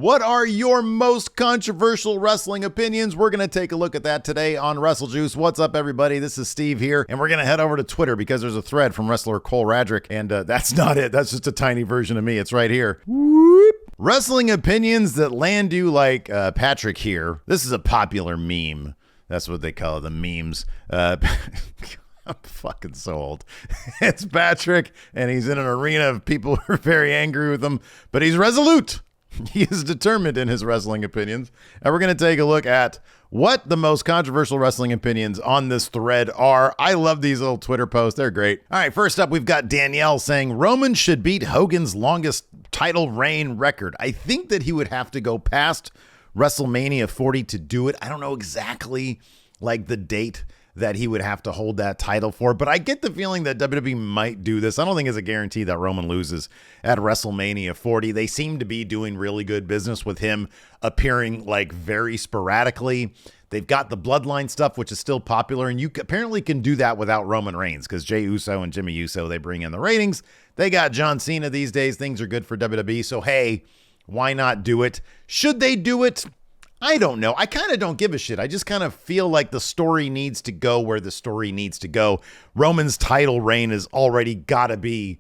What are your most controversial wrestling opinions? We're going to take a look at that today on WrestleJuice. What's up, everybody? This is Steve here, and we're going to head over to Twitter because there's a thread from wrestler Cole Radrick, and that's not it. That's just a tiny version of me. It's right here. Whoop. Wrestling opinions that land you like Patrick here. This is a popular meme. That's what they call it, the memes. I'm fucking so old. It's Patrick, and he's in an arena of people who are very angry with him, but he's resolute. He is determined in his wrestling opinions. And we're going to take a look at what the most controversial wrestling opinions on this thread are. I love these little Twitter posts. They're great. All right, first up, we've got Danielle saying Roman should beat Hogan's longest title reign record. I think that he would have to go past WrestleMania 40 to do it. I don't know exactly like the date that he would have to hold that title for, but I get the feeling that WWE might do this. I don't think it's a guarantee that Roman loses at WrestleMania 40. They seem to be doing really good business with him appearing like very sporadically. They've got the Bloodline stuff, which is still popular, and you apparently can do that without Roman Reigns because Jey Uso and Jimmy Uso, they bring in the ratings. They got John Cena these days. Things are good for WWE, so hey, why not do it? Should they do it? I don't know. I kind of don't give a shit. I just kind of feel like the story needs to go where the story needs to go. Roman's title reign has already got to be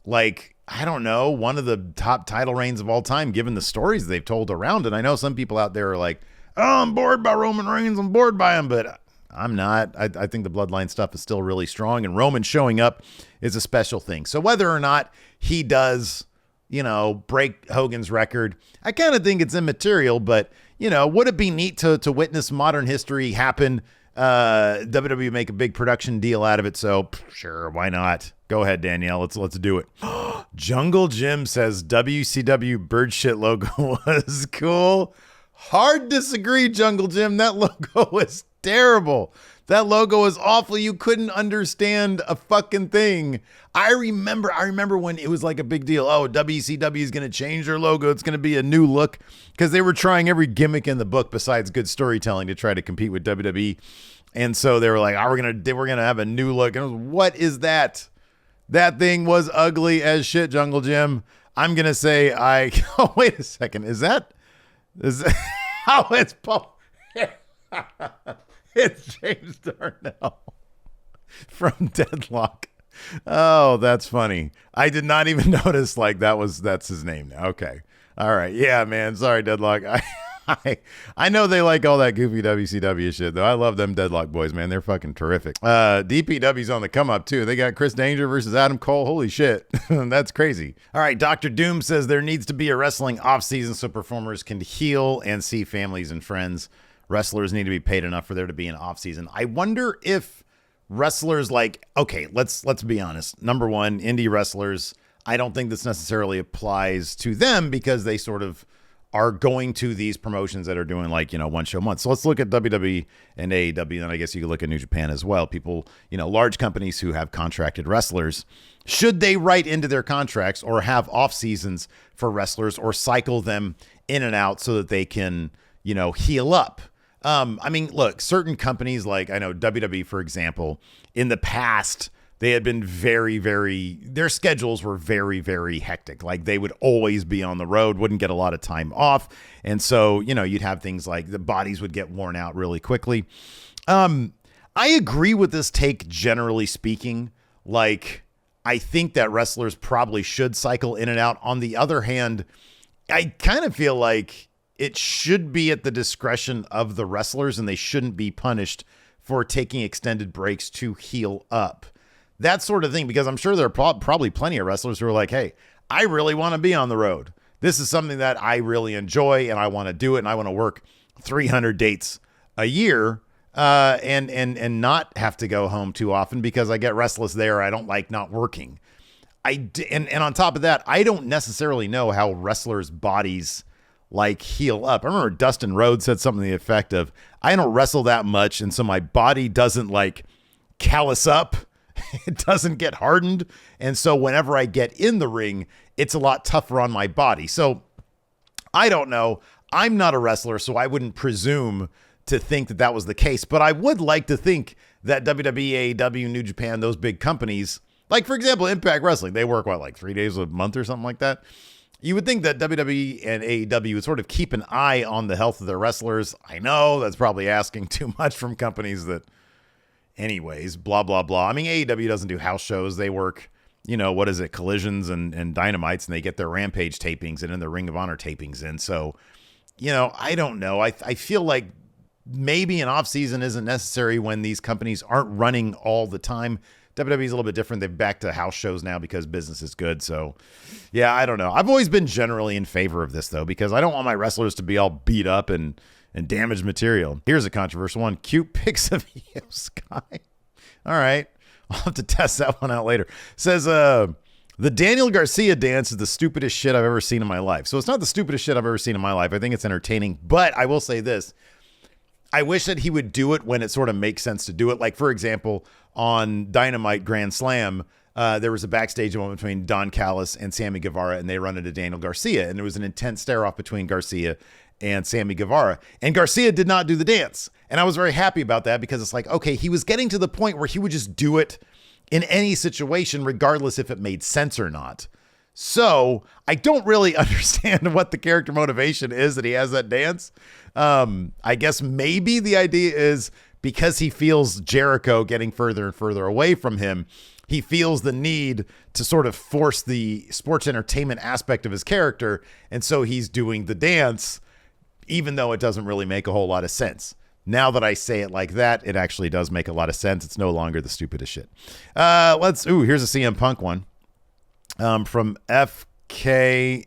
like, I don't know, one of the top title reigns of all time, given the stories they've told around it. I know some people out there are like, oh, I'm bored by Roman Reigns. I'm bored by him, but I'm not. I think the Bloodline stuff is still really strong, and Roman showing up is a special thing. So whether or not he does, break Hogan's record, I kind of think it's immaterial, but would it be neat to witness modern history happen? WWE make a big production deal out of it. So sure, why not? Go ahead, Danielle. Let's do it. Jungle Jim says WCW bird shit logo was cool. Hard disagree, Jungle Jim. That logo is terrible. That logo is awful. You couldn't understand a fucking thing. I remember when it was like a big deal. Oh, WCW is going to change their logo. It's going to be a new look because they were trying every gimmick in the book besides good storytelling to try to compete with WWE. And so they were like, oh, we're going to have a new look. And I was, what is that? That thing was ugly as shit, Jungle Jim. I'm going to say oh, wait a second. Is how it's Paul? It's James Darnell from Deadlock. Oh, that's funny. I did not even notice that's his name now. Okay. All right. Yeah, man. Sorry, Deadlock. I know they like all that goofy WCW shit, though. I love them Deadlock boys, man. They're fucking terrific. DPW's on the come up, too. They got Chris Danger versus Adam Cole. Holy shit. That's crazy. All right. Dr. Doom says there needs to be a wrestling off-season so performers can heal and see families and friends. Wrestlers need to be paid enough for there to be an off-season. I wonder if wrestlers okay, let's be honest. Number one, indie wrestlers, I don't think this necessarily applies to them because they sort of are going to these promotions that are doing one show a month. So let's look at WWE and AEW, and I guess you could look at New Japan as well. People, large companies who have contracted wrestlers, should they write into their contracts or have off seasons for wrestlers or cycle them in and out so that they can, heal up? Look, certain companies like I know WWE, for example, in the past, they had been their schedules were very, very hectic. Like they would always be on the road, wouldn't get a lot of time off. And so, you'd have things like the bodies would get worn out really quickly. I agree with this take, generally speaking. Like, I think that wrestlers probably should cycle in and out. On the other hand, I kind of feel like it should be at the discretion of the wrestlers and they shouldn't be punished for taking extended breaks to heal up. That sort of thing, because I'm sure there are probably plenty of wrestlers who are like, hey, I really want to be on the road. This is something that I really enjoy and I want to do it and I want to work 300 dates a year and not have to go home too often because I get restless there. I don't like not working. And on top of that, I don't necessarily know how wrestlers' bodies heal up. I remember Dustin Rhodes said something to the effect of, I don't wrestle that much, and so my body doesn't callous up. It doesn't get hardened. And so whenever I get in the ring, it's a lot tougher on my body. So I don't know. I'm not a wrestler, so I wouldn't presume to think that was the case. But I would like to think that WWE, AEW, New Japan, those big companies, for example, Impact Wrestling, they work 3 days a month or something like that. You would think that WWE and AEW would sort of keep an eye on the health of their wrestlers. I know that's probably asking too much from companies that, anyways, blah, blah, blah. I mean, AEW doesn't do house shows. They work, what is it, Collisions and Dynamites, and they get their Rampage tapings and then their Ring of Honor tapings in. So, I don't know. I feel like maybe an off season isn't necessary when these companies aren't running all the time. WWE's a little bit different. They're back to house shows now because business is good. So, yeah, I don't know. I've always been generally in favor of this, though, because I don't want my wrestlers to be all beat up and damaged material. Here's a controversial one. Cute pics of Io Sky. All right. I'll have to test that one out later. Says, the Daniel Garcia dance is the stupidest shit I've ever seen in my life. So it's not the stupidest shit I've ever seen in my life. I think it's entertaining. But I will say this. I wish that he would do it when it sort of makes sense to do it. Like, for example, on Dynamite Grand Slam, there was a backstage moment between Don Callis and Sammy Guevara, and they run into Daniel Garcia. And there was an intense stare-off between Garcia and Sammy Guevara. And Garcia did not do the dance. And I was very happy about that because it's like, okay, he was getting to the point where he would just do it in any situation, regardless if it made sense or not. So I don't really understand what the character motivation is that he has that dance. I guess maybe the idea is because he feels Jericho getting further and further away from him, he feels the need to sort of force the sports entertainment aspect of his character. And so he's doing the dance, even though it doesn't really make a whole lot of sense. Now that I say it like that, it actually does make a lot of sense. It's no longer the stupidest shit. Here's a CM Punk one. From FK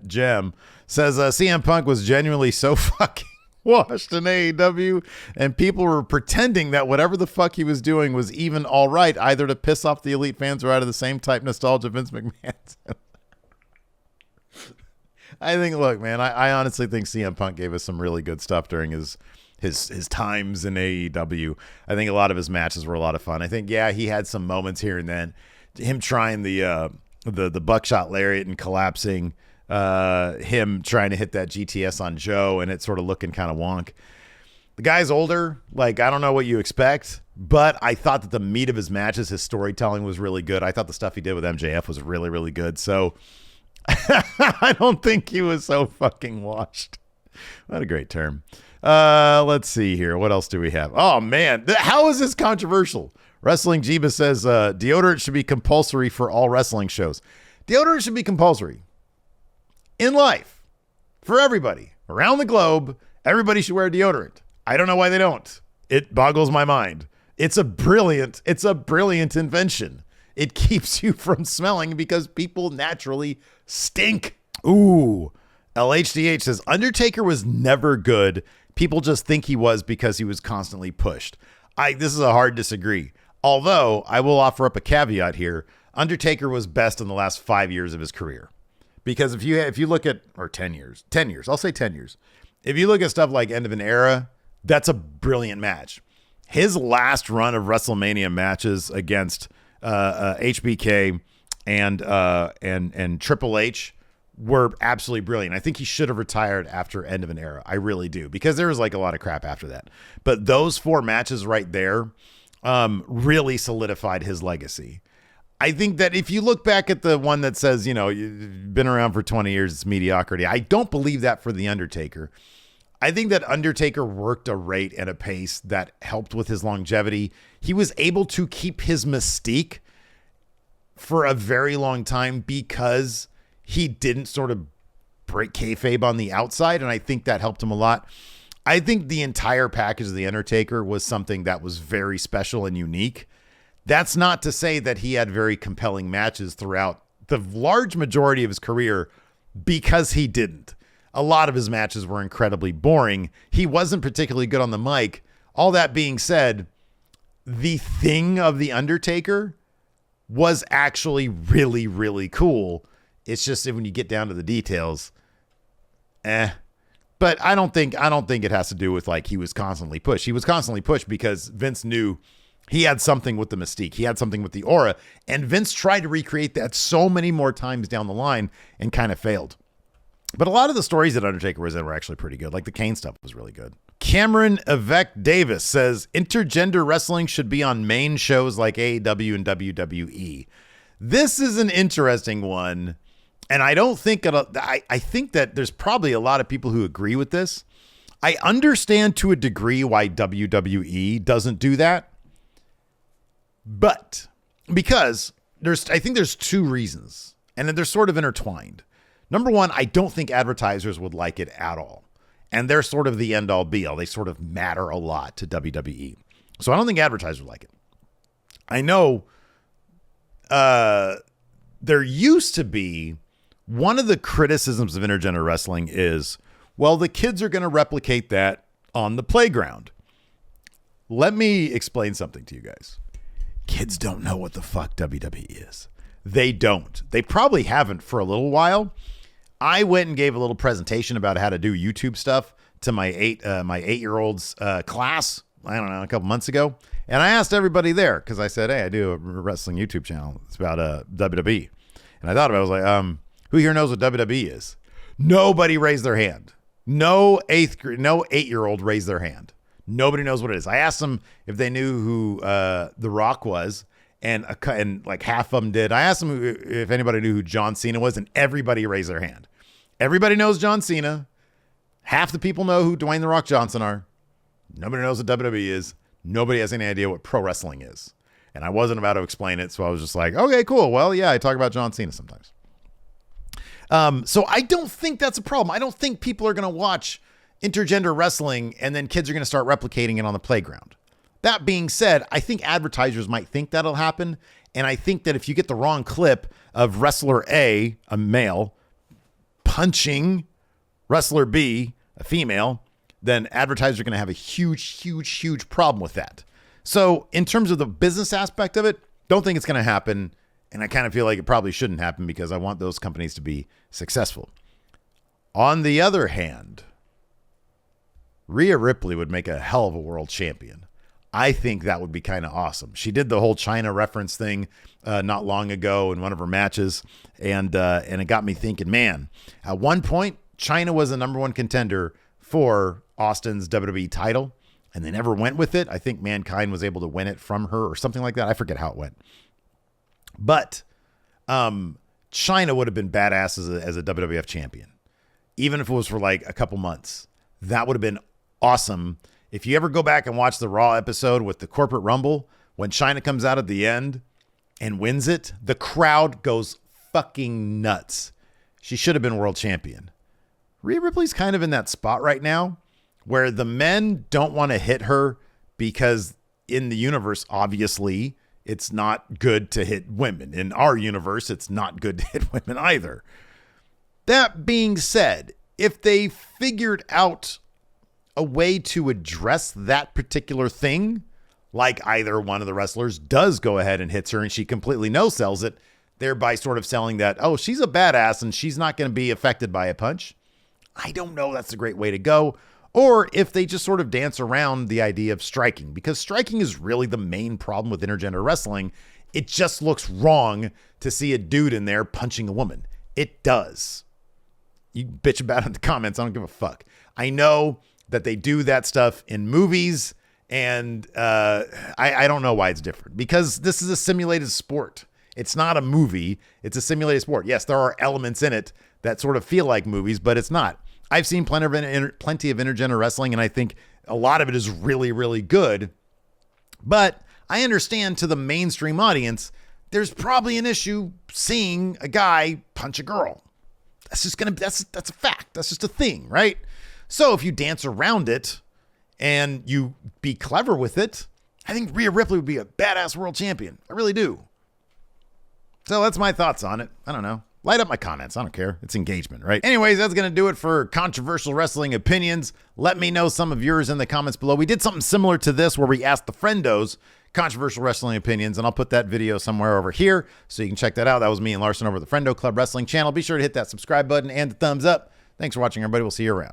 Gem says CM Punk was genuinely so fucking washed in AEW, and people were pretending that whatever the fuck he was doing was even all right, either to piss off the elite fans or out of the same type nostalgia Vince McMahon. I think, look, man, I honestly think CM Punk gave us some really good stuff during his times in AEW. I think a lot of his matches were a lot of fun. I think, yeah, he had some moments here and then. Him trying the buckshot lariat and collapsing, him trying to hit that GTS on Joe and it sort of looking kind of wonk. The guy's older. Like, I don't know what you expect, but I thought that the meat of his matches, his storytelling was really good. I thought the stuff he did with MJF was really, really good. So I don't think he was so fucking washed. What a great term. Let's see here. What else do we have? Oh, man. How is this controversial? Wrestling Jeeba says deodorant should be compulsory for all wrestling shows. Deodorant should be compulsory in life for everybody around the globe. Everybody should wear deodorant. I don't know why they don't. It boggles my mind. It's a brilliant invention. It keeps you from smelling because people naturally stink. Ooh. LHDH says Undertaker was never good. People just think he was because he was constantly pushed. This is a hard disagree. Although I will offer up a caveat here. Undertaker was best in the last 5 years of his career. Because if you look at, or 10 years, I'll say 10 years. If you look at stuff like End of an Era, that's a brilliant match. His last run of WrestleMania matches against HBK and Triple H were absolutely brilliant. I think he should have retired after End of an Era. I really do, because there was like a lot of crap after that. But those 4 matches right there really solidified his legacy. I think that if you look back at the one that says, you've been around for 20 years, it's mediocrity. I don't believe that for The Undertaker. I think that Undertaker worked a rate and a pace that helped with his longevity. He was able to keep his mystique for a very long time because he didn't sort of break kayfabe on the outside, and I think that helped him a lot. I think the entire package of The Undertaker was something that was very special and unique. That's not to say that he had very compelling matches throughout the large majority of his career, because he didn't. A lot of his matches were incredibly boring. He wasn't particularly good on the mic. All that being said, the thing of The Undertaker was actually really, really cool. It's just that when you get down to the details, But I don't think it has to do with like he was constantly pushed. He was constantly pushed because Vince knew he had something with the mystique. He had something with the aura. And Vince tried to recreate that so many more times down the line and kind of failed. But a lot of the stories that Undertaker was in were actually pretty good. Like the Kane stuff was really good. Cameron Avec Davis says intergender wrestling should be on main shows like AEW and WWE. This is an interesting one. And I don't think I think that there's probably a lot of people who agree with this. I understand to a degree why WWE doesn't do that. But because I think there's two reasons, and they're sort of intertwined. Number one, I don't think advertisers would like it at all. And they're sort of the end all be all. They sort of matter a lot to WWE. So I don't think advertisers would like it. I know there used to be one of the criticisms of intergender wrestling is, well, the kids are going to replicate that on the playground. Let me explain something to you guys. Kids don't know what the fuck WWE is. They don't. They probably haven't for a little while. I went and gave a little presentation about how to do YouTube stuff to my 8-year-old's class, I don't know, a couple months ago. And I asked everybody there, because I said, hey, I do a wrestling YouTube channel. It's about WWE. And I thought about it. I was like, who here knows what WWE is? Nobody raised their hand. No 8-year-old raised their hand. Nobody knows what it is. I asked them if they knew who The Rock was, and like half of them did. I asked them if anybody knew who John Cena was, and everybody raised their hand. Everybody knows John Cena. Half the people know who Dwayne The Rock Johnson are. Nobody knows what WWE is. Nobody has any idea what pro wrestling is. And I wasn't about to explain it, so I was just like, okay, cool. Well, yeah, I talk about John Cena sometimes. So I don't think that's a problem. I don't think people are going to watch intergender wrestling and then kids are going to start replicating it on the playground. That being said, I think advertisers might think that'll happen. And I think that if you get the wrong clip of wrestler A, a male, punching wrestler B, a female, then advertisers are going to have a huge problem with that. So in terms of the business aspect of it, don't think it's going to happen. And I kind of feel like it probably shouldn't happen because I want those companies to be successful. On the other hand, Rhea Ripley would make a hell of a world champion. I think that would be kind of awesome. She did the whole China reference thing not long ago in one of her matches. And it got me thinking, man, at one point, China was the number one contender for Austin's WWE title, and they never went with it. I think Mankind was able to win it from her or something like that. I forget how it went. But China would have been badass as a WWF champion, even if it was for like a couple months. That would have been awesome. If you ever go back and watch the Raw episode with the Corporate Rumble, when China comes out at the end and wins it, the crowd goes fucking nuts. She should have been world champion. Rhea Ripley's kind of in that spot right now where the men don't want to hit her because in the universe, obviously, it's not good to hit women. In our universe, it's not good to hit women either. That being said, if they figured out a way to address that particular thing, like either one of the wrestlers does go ahead and hits her and she completely no-sells it, thereby sort of selling that, oh, she's a badass and she's not going to be affected by a punch. I don't know. That's a great way to go. Or if they just sort of dance around the idea of striking, because striking is really the main problem with intergender wrestling. It just looks wrong to see a dude in there punching a woman. It does. You bitch about it in the comments. I don't give a fuck. I know that they do that stuff in movies, and I don't know why it's different, because this is a simulated sport. It's not a movie. It's a simulated sport. Yes, there are elements in it that sort of feel like movies, but it's not. I've seen plenty of intergender wrestling, and I think a lot of it is really, really good. But I understand to the mainstream audience, there's probably an issue seeing a guy punch a girl. That's a fact. That's just a thing, right? So if you dance around it and you be clever with it, I think Rhea Ripley would be a badass world champion. I really do. So that's my thoughts on it. I don't know. Light up my comments. I don't care. It's engagement, right? Anyways, that's going to do it for controversial wrestling opinions. Let me know some of yours in the comments below. We did something similar to this where we asked the friendos controversial wrestling opinions, and I'll put that video somewhere over here so you can check that out. That was me and Larson over at the Friendo Club Wrestling channel. Be sure to hit that subscribe button and the thumbs up. Thanks for watching, everybody. We'll see you around.